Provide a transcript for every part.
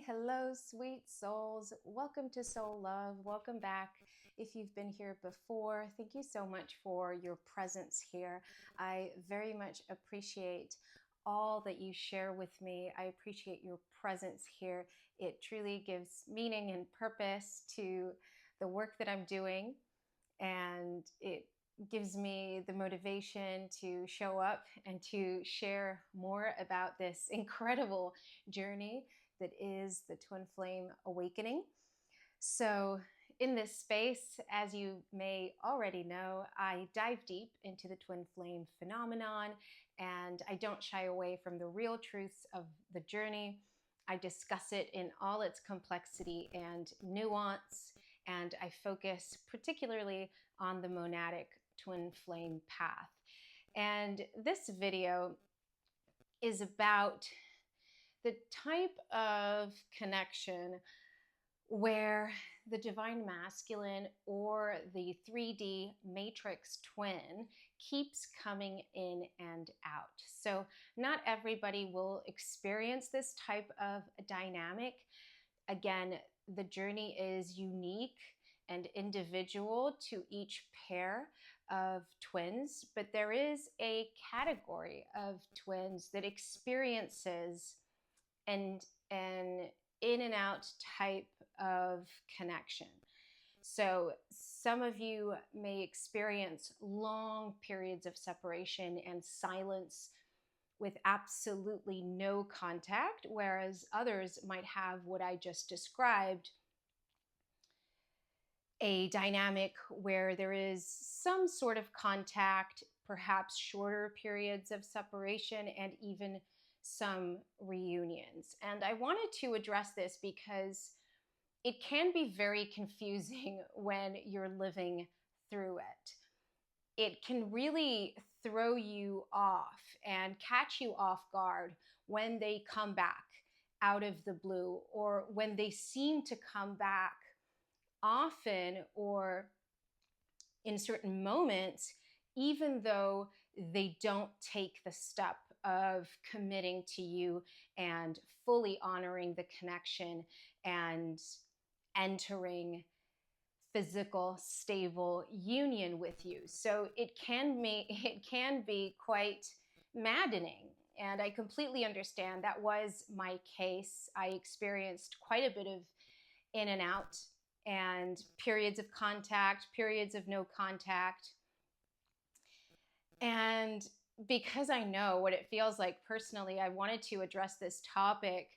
Hello, sweet souls. Welcome to Soul Love. Welcome back. If you've been here before, thank you so much for your presence here. I very much appreciate all that you share with me. I appreciate your presence here. It truly gives meaning and purpose to the work that I'm doing, and it gives me the motivation to show up and to share more about this incredible journey that is the twin flame awakening. So, in this space, as you may already know, I dive deep into the twin flame phenomenon, and I don't shy away from the real truths of the journey. I discuss it in all its complexity and nuance, and I focus particularly on the monadic twin flame path. And this video is about the type of connection where the divine masculine or the 3D matrix twin keeps coming in and out. So, not everybody will experience this type of dynamic. Again, the journey is unique and individual to each pair of twins, but there is a category of twins that experiences an in and out type of connection. So some of you may experience long periods of separation and silence with absolutely no contact, whereas others might have what I just described, a dynamic where there is some sort of contact, perhaps shorter periods of separation, and even some reunions. And I wanted to address this because it can be very confusing when you're living through it. It can really throw you off and catch you off guard when they come back out of the blue, or when they seem to come back often or in certain moments, even though they don't take the step of committing to you and fully honoring the connection and entering physical, stable union with you. So it can be quite maddening. And I completely understand. That was my case. I experienced quite a bit of in and out, and periods of contact, periods of no contact. And because I know what it feels like personally, I wanted to address this topic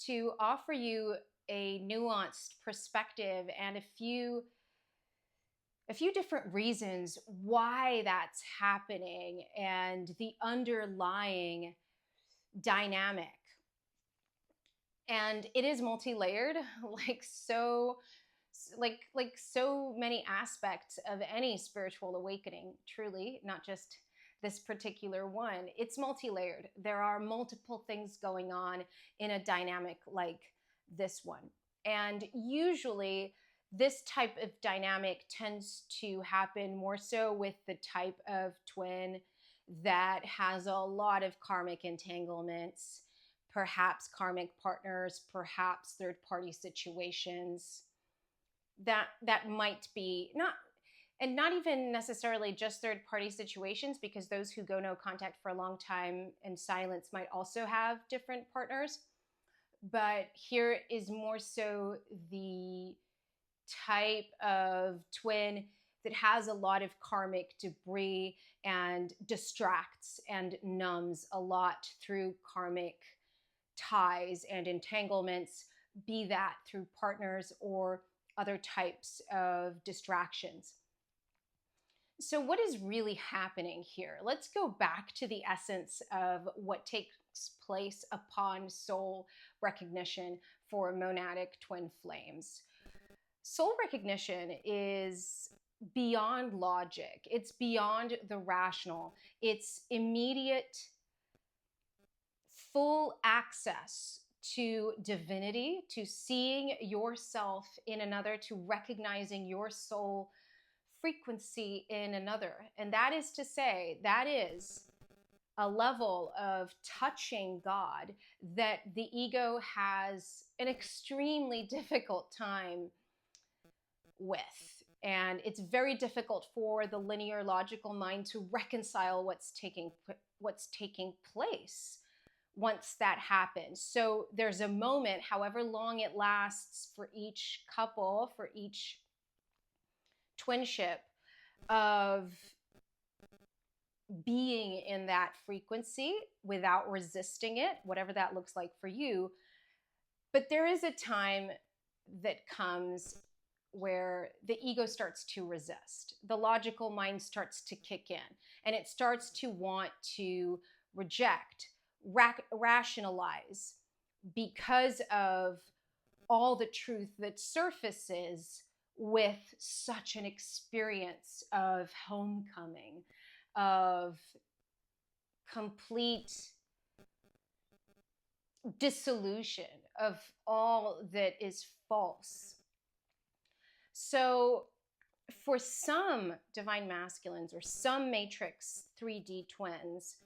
to offer you a nuanced perspective and a few different reasons why that's happening and the underlying dynamic. And it is multi-layered, like so many aspects of any spiritual awakening, truly, not just this particular one. It's multi-layered. There are multiple things going on in a dynamic like this one. And usually this type of dynamic tends to happen more so with the type of twin that has a lot of karmic entanglements, perhaps karmic partners, perhaps third-party situations. That might be not even necessarily just third-party situations, because those who go no contact for a long time and silence might also have different partners. But here is more so the type of twin that has a lot of karmic debris and distracts and numbs a lot through karmic ties and entanglements, be that through partners or other types of distractions. So what is really happening here? Let's go back to the essence of what takes place upon soul recognition for monadic twin flames. Soul recognition is beyond logic. It's beyond the rational. It's immediate, full access to divinity, to seeing yourself in another, to recognizing your soul frequency in another. And that is to say, that is a level of touching God that the ego has an extremely difficult time with. And it's very difficult for the linear logical mind to reconcile what's taking place once that happens. So there's a moment, however long it lasts for each couple, for each twinship, of being in that frequency without resisting it, whatever that looks like for you. But there is a time that comes where the ego starts to resist. The logical mind starts to kick in, and it starts to want to reject, rationalize, because of all the truth that surfaces with such an experience of homecoming, of complete dissolution of all that is false. So for some divine masculines or some matrix 3D twins,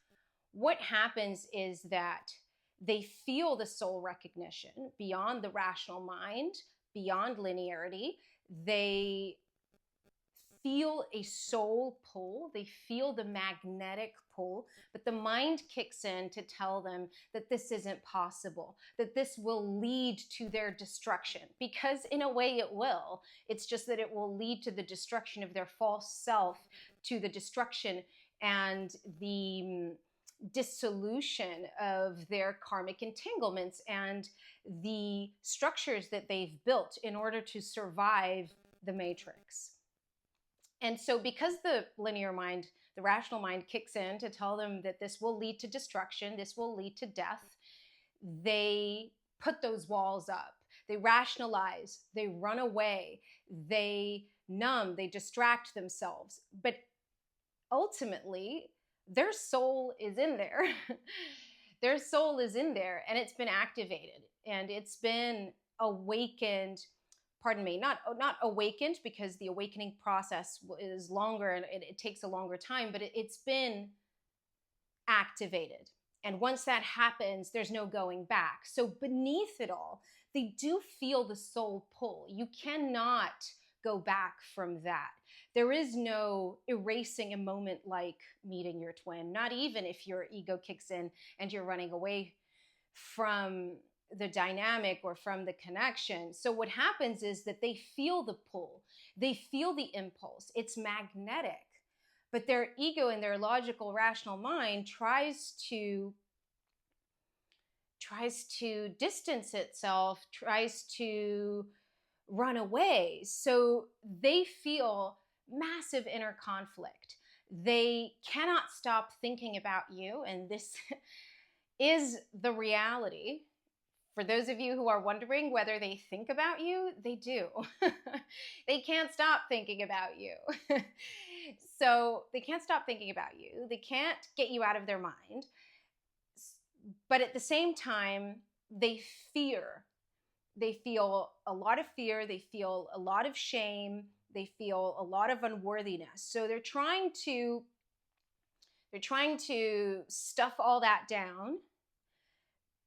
what happens is that they feel the soul recognition beyond the rational mind, beyond linearity. They feel a soul pull, they feel the magnetic pull, but the mind kicks in to tell them that this isn't possible, that this will lead to their destruction, because in a way it will. It's just that it will lead to the destruction of their false self, to the destruction and the dissolution of their karmic entanglements and the structures that they've built in order to survive the matrix. And so because the linear mind, the rational mind kicks in to tell them that this will lead to destruction, this will lead to death, they put those walls up. They rationalize, they run away, they numb, they distract themselves. But ultimately, their soul is in there. Their soul is in there, and it's been activated, and it's been awakened. Pardon me, not awakened, because the awakening process is longer and it takes a longer time, but it's been activated. And once that happens, there's no going back. So beneath it all, they do feel the soul pull. You cannot go back from that. There is no erasing a moment like meeting your twin, not even if your ego kicks in and you're running away from the dynamic or from the connection. So what happens is that they feel the pull, they feel the impulse. It's magnetic, but their ego and their logical rational mind tries to distance itself, tries to run away. So they feel massive inner conflict. They cannot stop thinking about you, and this is the reality. For those of you who are wondering whether they think about you, they do. They can't stop thinking about you. So they can't stop thinking about you. They can't get you out of their mind. But at the same time, they fear. They feel a lot of fear. They feel a lot of shame. They feel a lot of unworthiness. So they're trying to stuff all that down.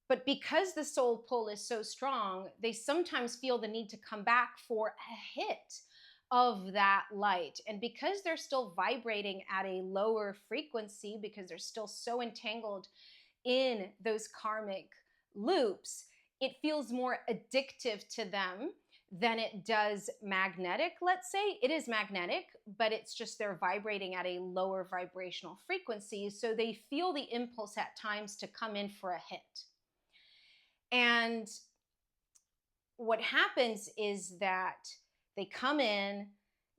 But because the soul pull is so strong, they sometimes feel the need to come back for a hit of that light. And because they're still vibrating at a lower frequency, because they're still so entangled in those karmic loops, it feels more addictive to them than it does magnetic. Let's say it is magnetic, but it's just they're vibrating at a lower vibrational frequency. So they feel the impulse at times to come in for a hit. And what happens is that they come in,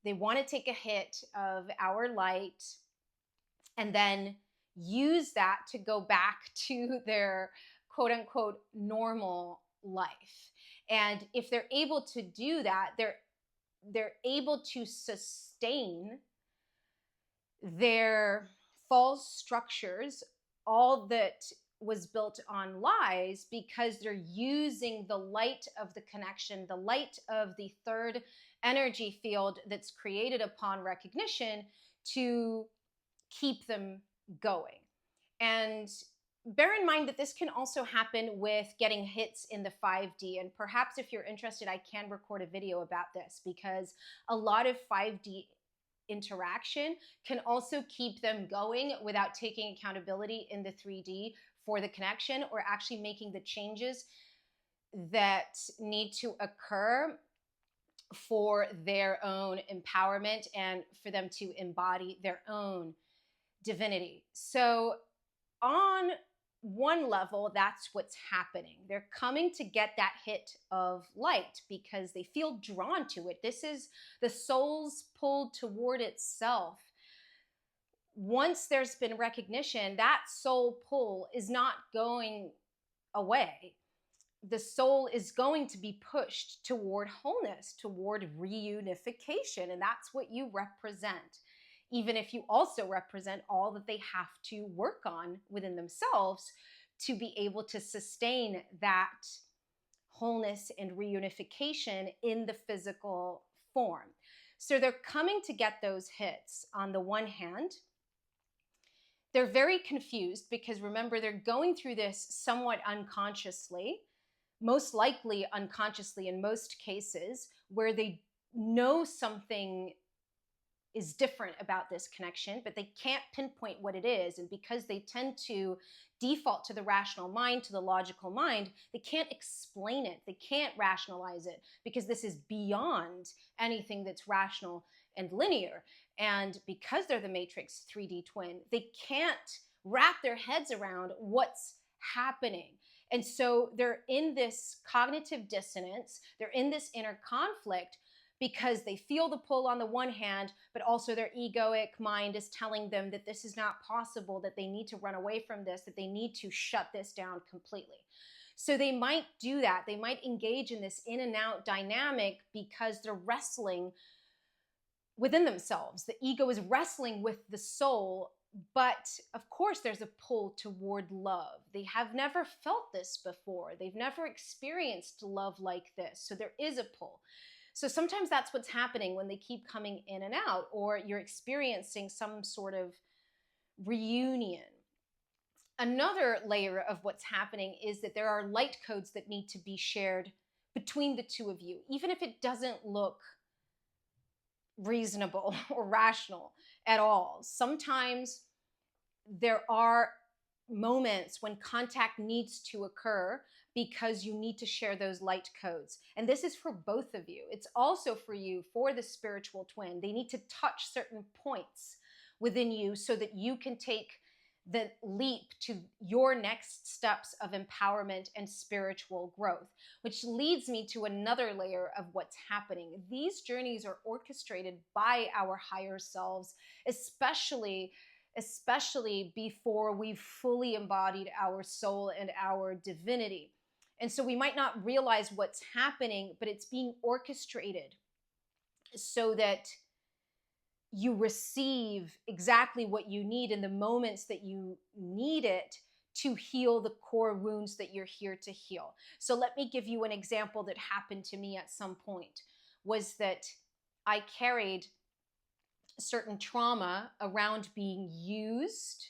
they want to take a hit of our light, and then use that to go back to their quote unquote normal life. And if they're able to do that, they're able to sustain their false structures, all that was built on lies, because they're using the light of the connection, the light of the third energy field that's created upon recognition to keep them going. And bear in mind that this can also happen with getting hits in the 5D. And perhaps if you're interested, I can record a video about this, because a lot of 5D interaction can also keep them going without taking accountability in the 3D for the connection, or actually making the changes that need to occur for their own empowerment and for them to embody their own divinity. So, on one level, that's what's happening. They're coming to get that hit of light because they feel drawn to it. This is the soul's pull toward itself. Once there's been recognition, that soul pull is not going away. The soul is going to be pushed toward wholeness, toward reunification, and that's what you represent. Even if you also represent all that they have to work on within themselves to be able to sustain that wholeness and reunification in the physical form. So they're coming to get those hits. On the one hand, they're very confused because, remember, they're going through this somewhat unconsciously, most likely unconsciously in most cases, where they know something is different about this connection, but they can't pinpoint what it is. And because they tend to default to the rational mind, to the logical mind, they can't explain it. They can't rationalize it, because this is beyond anything that's rational and linear. And because they're the Matrix 3D twin, they can't wrap their heads around what's happening. And so they're in this cognitive dissonance, they're in this inner conflict, because they feel the pull on the one hand, but also their egoic mind is telling them that this is not possible, that they need to run away from this, that they need to shut this down completely. So they might do that. They might engage in this in and out dynamic because they're wrestling within themselves. The ego is wrestling with the soul, but of course there's a pull toward love. They have never felt this before. They've never experienced love like this. So there is a pull. So sometimes that's what's happening when they keep coming in and out, or you're experiencing some sort of reunion. Another layer of what's happening is that there are light codes that need to be shared between the two of you, even if it doesn't look reasonable or rational at all. Sometimes there are moments when contact needs to occur because you need to share those light codes. And this is for both of you. It's also for you, for the spiritual twin. They need to touch certain points within you so that you can take the leap to your next steps of empowerment and spiritual growth, which leads me to another layer of what's happening. These journeys are orchestrated by our higher selves, especially before we've fully embodied our soul and our divinity. And so we might not realize what's happening, but it's being orchestrated so that you receive exactly what you need in the moments that you need it to heal the core wounds that you're here to heal. So let me give you an example that happened to me at some point, was that I carried certain trauma around being used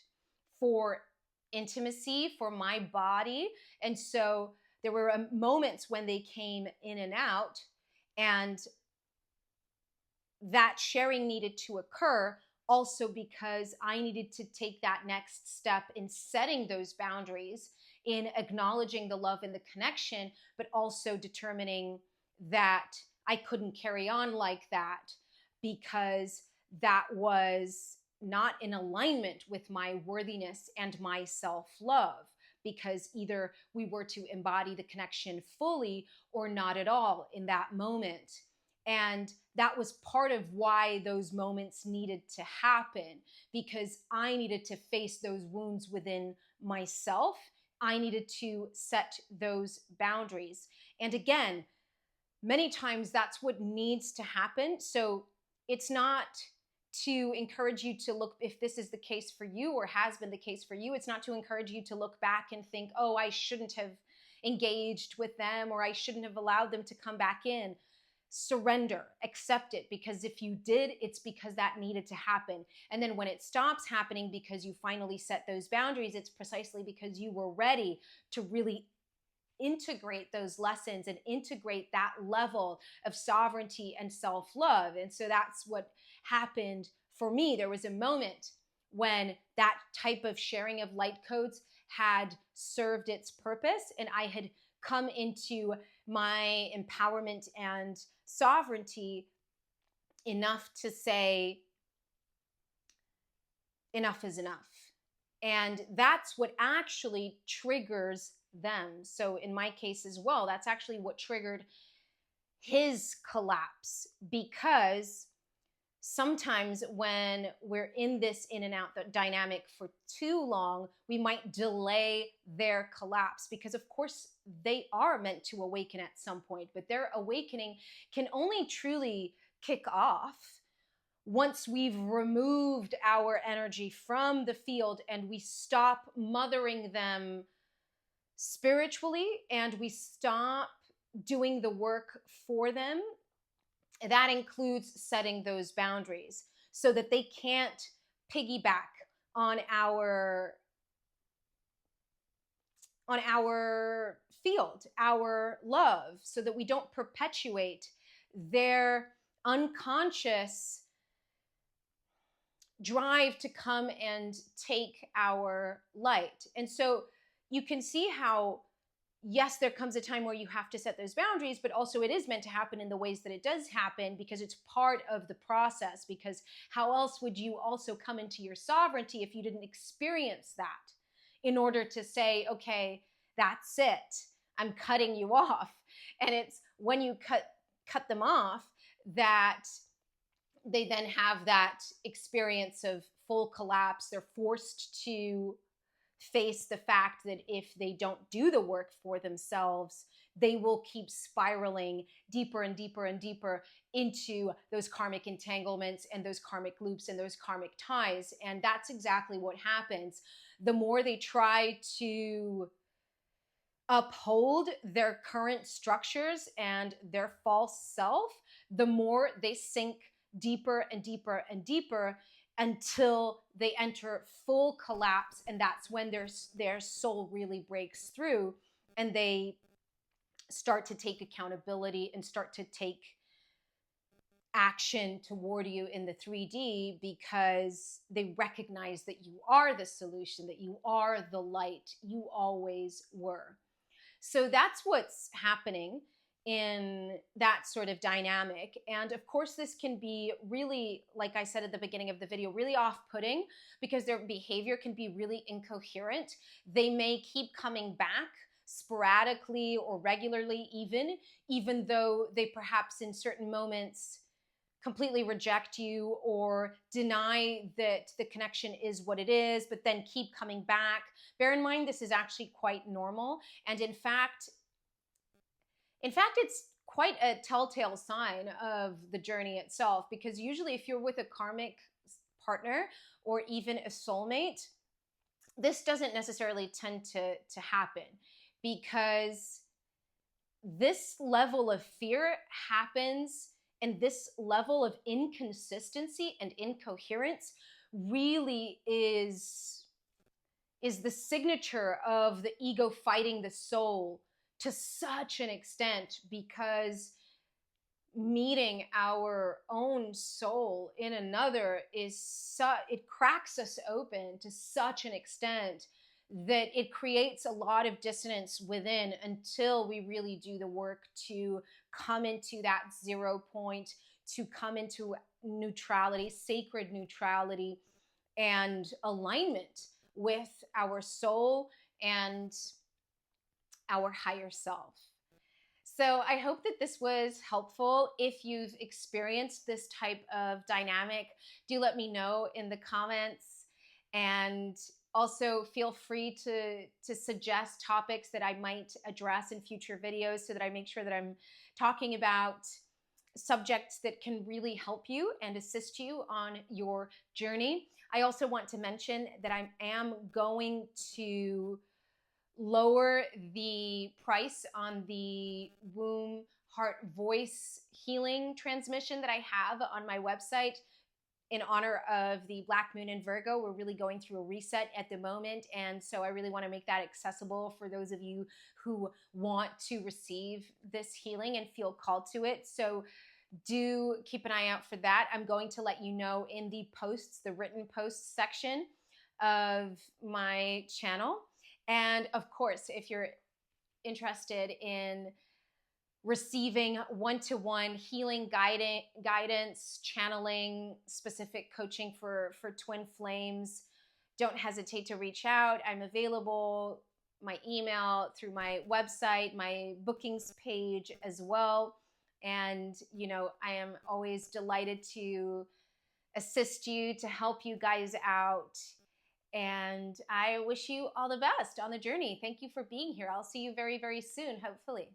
for intimacy, for my body. And so there were moments when they came in and out, and that sharing needed to occur also because I needed to take that next step in setting those boundaries, in acknowledging the love and the connection, but also determining that I couldn't carry on like that because that was not in alignment with my worthiness and my self-love, because either we were to embody the connection fully or not at all in that moment. And that was part of why those moments needed to happen, because I needed to face those wounds within myself. I needed to set those boundaries. And again, many times that's what needs to happen. So it's not to encourage you to look, if this is the case for you or has been the case for you, it's not to encourage you to look back and think, oh, I shouldn't have engaged with them, or I shouldn't have allowed them to come back in. surrender, accept it, because if you did, it's because that needed to happen. And then when it stops happening because you finally set those boundaries, it's precisely because you were ready to really integrate those lessons and integrate that level of sovereignty and self-love. And so that's what happened for me. There was a moment when that type of sharing of light codes had served its purpose, and I had come into my empowerment and sovereignty enough to say, enough is enough. And that's what actually triggers them. So in my case as well, that's actually what triggered his collapse, because sometimes when we're in this in and out dynamic for too long, we might delay their collapse, because of course they are meant to awaken at some point, but their awakening can only truly kick off once we've removed our energy from the field and we stop mothering them spiritually and we stop doing the work for them. That includes setting those boundaries so that they can't piggyback on our field, our love, so that we don't perpetuate their unconscious drive to come and take our light. And so you can see how, yes, there comes a time where you have to set those boundaries, but also it is meant to happen in the ways that it does happen, because it's part of the process. Because how else would you also come into your sovereignty if you didn't experience that in order to say, okay, that's it, I'm cutting you off. And it's when you cut them off that they then have that experience of full collapse. They're forced to face the fact that if they don't do the work for themselves, they will keep spiraling deeper and deeper and deeper into those karmic entanglements and those karmic loops and those karmic ties. And that's exactly what happens. The more they try to uphold their current structures and their false self, the more they sink deeper and deeper and deeper until they enter full collapse. And that's when their soul really breaks through and they start to take accountability and start to take action toward you in the 3D, because they recognize that you are the solution, that you are the light, you always were. So that's what's happening in that sort of dynamic. And of course, this can be really, like I said at the beginning of the video, really off-putting, because their behavior can be really incoherent. They may keep coming back sporadically or regularly, even though they perhaps in certain moments completely reject you or deny that the connection is what it is, but then keep coming back. Bear in mind, this is actually quite normal. And in fact, it's quite a telltale sign of the journey itself, because usually if you're with a karmic partner or even a soulmate, this doesn't necessarily tend to happen, because this level of fear happens, and this level of inconsistency and incoherence really is the signature of the ego fighting the soul to such an extent, because meeting our own soul in another it cracks us open to such an extent that it creates a lot of dissonance within, until we really do the work to come into that 0 point, to come into neutrality, sacred neutrality, and alignment with our soul and our higher self. So I hope that this was helpful. If you've experienced this type of dynamic, do let me know in the comments, and also feel free to suggest topics that I might address in future videos, so that I make sure that I'm talking about subjects that can really help you and assist you on your journey. I also want to mention that I am going to lower the price on the womb heart voice healing transmission that I have on my website in honor of the Black Moon in Virgo. We're really going through a reset at the moment. And so I really want to make that accessible for those of you who want to receive this healing and feel called to it. So do keep an eye out for that. I'm going to let you know in the posts, the written posts section of my channel. And of course, if you're interested in receiving one-to-one healing guidance, channeling, specific coaching for twin flames, don't hesitate to reach out. I'm available, my email, through my website, my bookings page as well. And, you know, I am always delighted to assist you, to help you guys out. And I wish you all the best on the journey. Thank you for being here. I'll see you very, very soon, hopefully.